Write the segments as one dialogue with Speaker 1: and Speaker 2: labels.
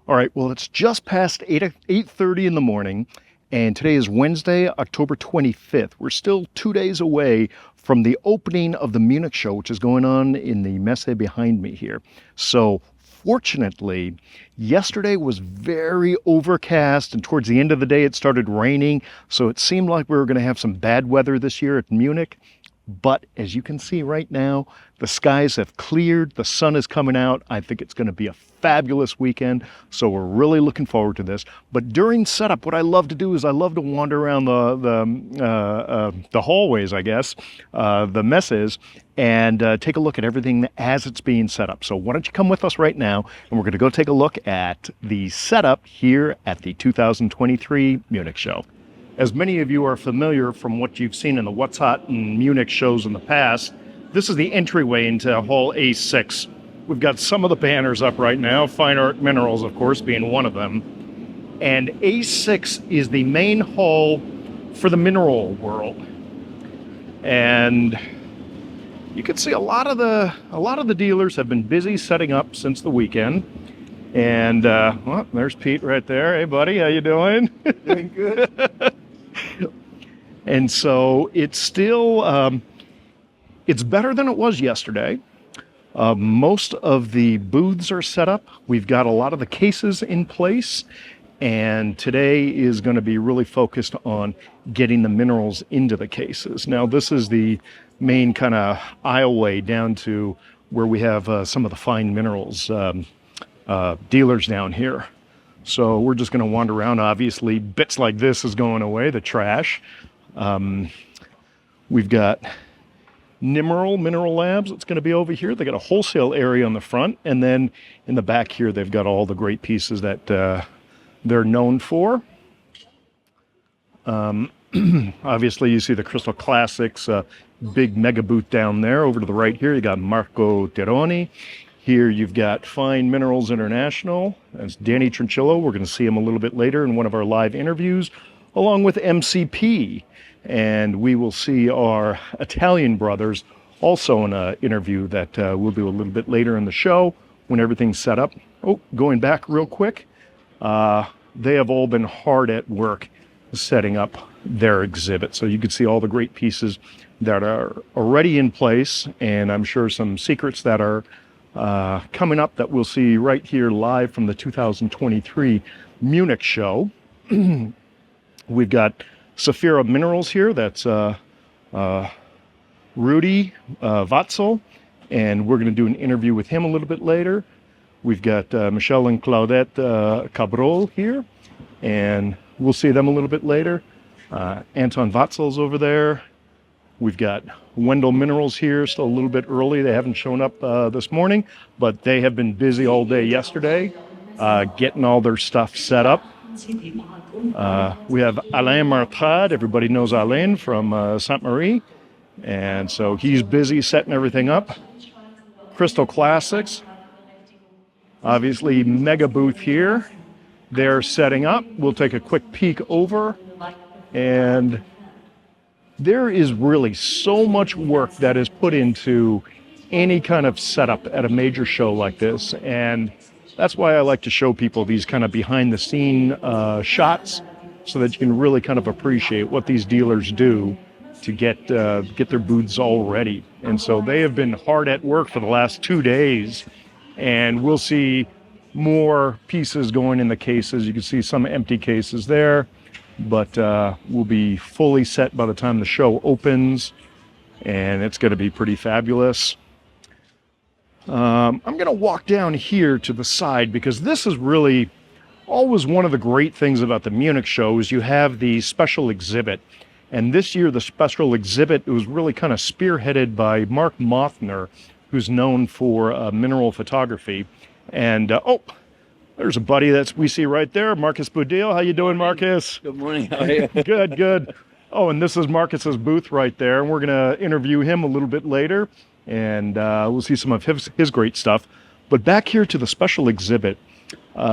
Speaker 1: All right, well, it's just past 8:30 in the morning, and today is Wednesday, October 25th. We're still 2 days away from the opening of the Munich Show, which is going on in the Messe behind me here. So fortunately, yesterday was very overcast, and towards the end of the day, it started raining. So it seemed like we were going to have some bad weather this year at Munich. But as you can see right now, the skies have cleared, the sun is coming out. I think it's going to be a fabulous weekend, so we're really looking forward to this. But during setup, what I love to do is I love to wander around the hallways, I guess, the messes, and take a look at everything as it's being set up. So why don't you come with us right now, and we're going to go take a look at the setup here at the 2023 Munich Show. As many of you are familiar from what you've seen in the What's Hot and Munich shows in the past, this is the entryway into Hall A6. We've got some of the banners up right now, Fine Art Minerals, of course, being one of them. And A6 is the main hall for the mineral world. And you can see a lot of the dealers have been busy setting up since the weekend. And well, there's Pete right there. Hey, buddy, how you doing?
Speaker 2: Doing good.
Speaker 1: And so it's still, it's better than it was yesterday. Most of the booths are set up. We've got a lot of the cases in place. And today is going to be really focused on getting the minerals into the cases. Now, this is the main kind of aisleway down to where we have some of the fine minerals dealers down here. So we're just going to wander around. Obviously, bits like this is going away, the trash. We've got Mineral Labs. It's going to be over here. They got a wholesale area on the front, and then in the back here, they've got all the great pieces that they're known for. Obviously, you see the Crystal Classics big mega booth down there. Over to the right here, you got Marco Teroni. Here you've got Fine Minerals International. That's Danny Trinchillo. We're going to see him a little bit later in one of our live interviews, along with MCP. And we will see our Italian brothers also in an interview that we'll do a little bit later in the show when everything's set up. Oh, going back real quick. They have all been hard at work setting up their exhibit. So you can see all the great pieces that are already in place, and I'm sure some secrets that are coming up that we'll see right here live from the 2023 Munich Show. We've got Saphira Minerals here. That's Rudy Watzel, and we're going to do an interview with him a little bit later. We've got Michelle and Claudette Cabrol here, and we'll see them a little bit later. Anton Watzel's over there. We've got Wendell Minerals here, still a little bit early. They haven't shown up this morning, but they have been busy all day yesterday getting all their stuff set up. We have Alain Martrade. Everybody knows Alain from Sainte-Marie. And so he's busy setting everything up. Crystal Classics. Obviously, mega booth here. They're setting up. We'll take a quick peek over. And there is really so much work that is put into any kind of setup at a major show like this. And that's why I like to show people these kind of behind-the-scene shots so that you can really kind of appreciate what these dealers do to get their booths all ready. And so they have been hard at work for the last 2 days, and we'll see more pieces going in the cases. You can see some empty cases there, but we'll be fully set by the time the show opens, and it's going to be pretty fabulous. I'm going to walk down here to the side because this is really always one of the great things about the Munich Show is you have the special exhibit. And this year, the special exhibit was really kind of spearheaded by Mark Mothner, who's known for mineral photography. And, oh, there's a buddy that we see right there, Marcus Budil. How you doing, Marcus?
Speaker 2: Good morning. How are you?
Speaker 1: Good, good. Oh, and this is Marcus's booth right there. And we're going to interview him a little bit later. And we'll see some of his great stuff. But back here to the special exhibit.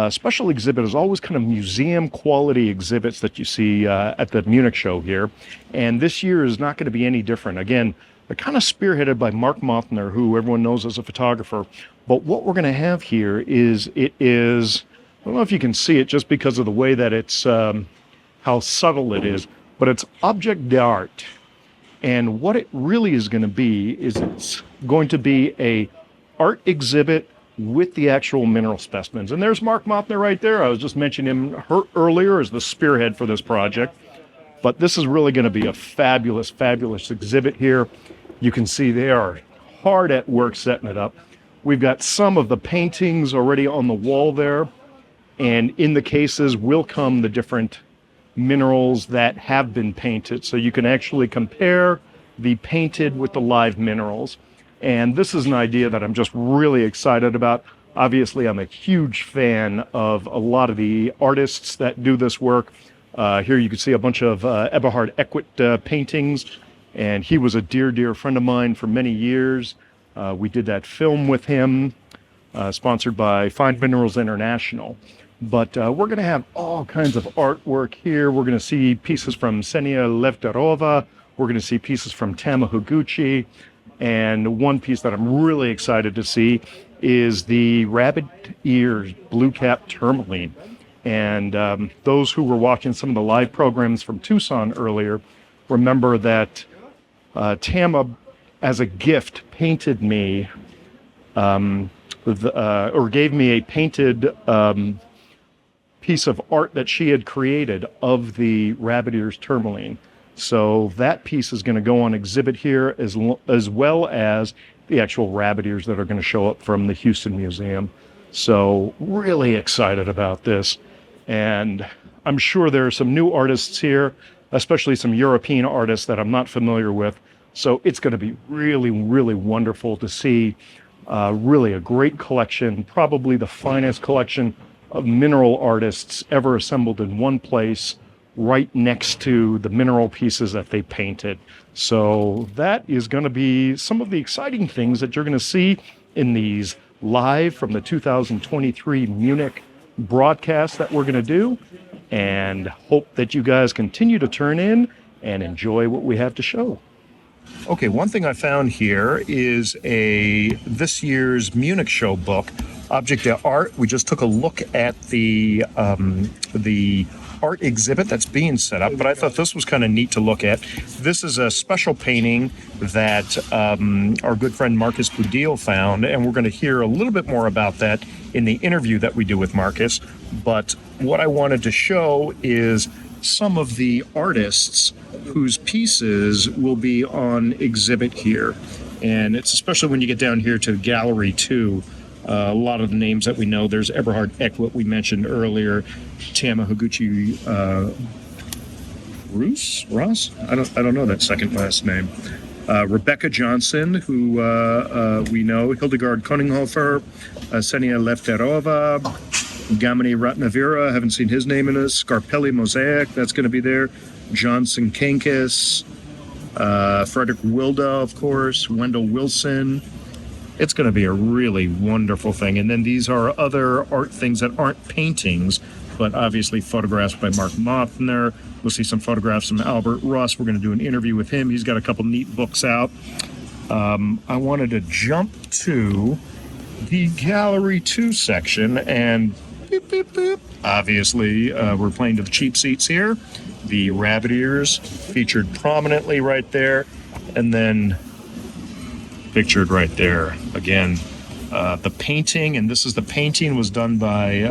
Speaker 1: Special exhibit is always kind of museum quality exhibits that you see at the Munich Show here. And this year is not going to be any different. Again, they're kind of spearheaded by Mark Mothner, who everyone knows as a photographer. But what we're going to have here is don't know if you can see it just because of the way that it's, how subtle it is, but it's object d'art. And what it really is going to be is it's going to be a art exhibit with the actual mineral specimens. And there's Mark Mopner right there. I was just mentioning him earlier as the spearhead for this project. But this is really going to be a fabulous, fabulous exhibit here. You can see they are hard at work setting it up. We've got some of the paintings already on the wall there. And in the cases will come the different minerals that have been painted. So you can actually compare the painted with the live minerals. And this is an idea that I'm just really excited about. Obviously, I'm a huge fan of a lot of the artists that do this work. Here you can see a bunch of Eberhard Eckwit paintings. And he was a dear, dear friend of mine for many years. We did that film with him, sponsored by Fine Minerals International. But we're going to have all kinds of artwork here. We're going to see pieces from Ksenia Levterova. We're going to see pieces from Tama Higuchi. And one piece that I'm really excited to see is the rabbit ears BlueCap tourmaline. And those who were watching some of the live programs from Tucson earlier remember that Tama, as a gift, painted me, or gave me a painted piece of art that she had created of the rabbit ears tourmaline. So that piece is going to go on exhibit here, as well as the actual rabbit ears that are going to show up from the Houston Museum. So really excited about this. And I'm sure there are some new artists here, especially some European artists that I'm not familiar with. So it's going to be really, really wonderful to see really a great collection, probably the finest collection of mineral artists ever assembled in one place, right next to the mineral pieces that they painted. So that is going to be some of the exciting things that you're going to see in these live from the 2023 Munich broadcast that we're going to do, and hope that you guys continue to turn in and enjoy what we have to show. Okay, one thing I found here is this year's Munich Show book, Object d'Art. We just took a look at the art exhibit that's being set up, but I thought this was kind of neat to look at. This is a special painting that our good friend Marcus Budil found, and we're going to hear a little bit more about that in the interview that we do with Marcus. But what I wanted to show is some of the artists whose pieces will be on exhibit here. And it's especially when you get down here to Gallery 2, a lot of the names that we know. There's Eberhard Eckwit we mentioned earlier, Tama Higuchi Ross? I don't know that second last name. Rebecca Johnson, who we know, Hildegard Koninghofer, Ksenia Levterova, Gamini Ratnavira, haven't seen his name in this, Scarpelli Mosaic, that's going to be there, Johnson Kankis, Frederick Wilda, of course, Wendell Wilson. It's going to be a really wonderful thing. And then these are other art things that aren't paintings, but obviously photographs by Mark Mopner. We'll see some photographs from Albert Russ. We're going to do an interview with him. He's got a couple neat books out. I wanted to jump to the Gallery 2 section, and beep, beep, beep. Obviously, we're playing to the cheap seats here. The rabbit ears featured prominently right there, and then pictured right there again. The painting, and this is the painting, was done by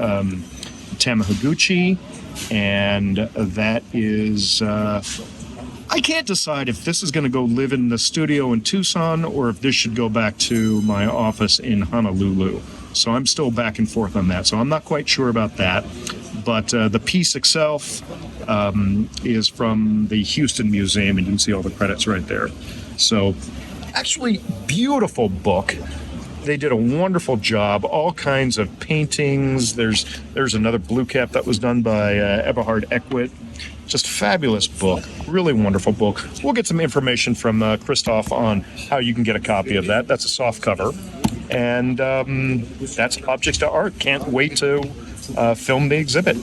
Speaker 1: Tama Higuchi, and that is I can't decide if this is going to go live in the studio in Tucson or if this should go back to my office in Honolulu. So I'm still back and forth on that. So I'm not quite sure about that. But the piece itself is from the Houston Museum, and you can see all the credits right there. So actually, beautiful book. They did a wonderful job. All kinds of paintings. There's another BlueCap that was done by Eberhard Eckwit. Just fabulous book. Really wonderful book. We'll get some information from Christoph on how you can get a copy of that. That's a soft cover. And that's Objects d'Art. Can't wait to film the exhibit.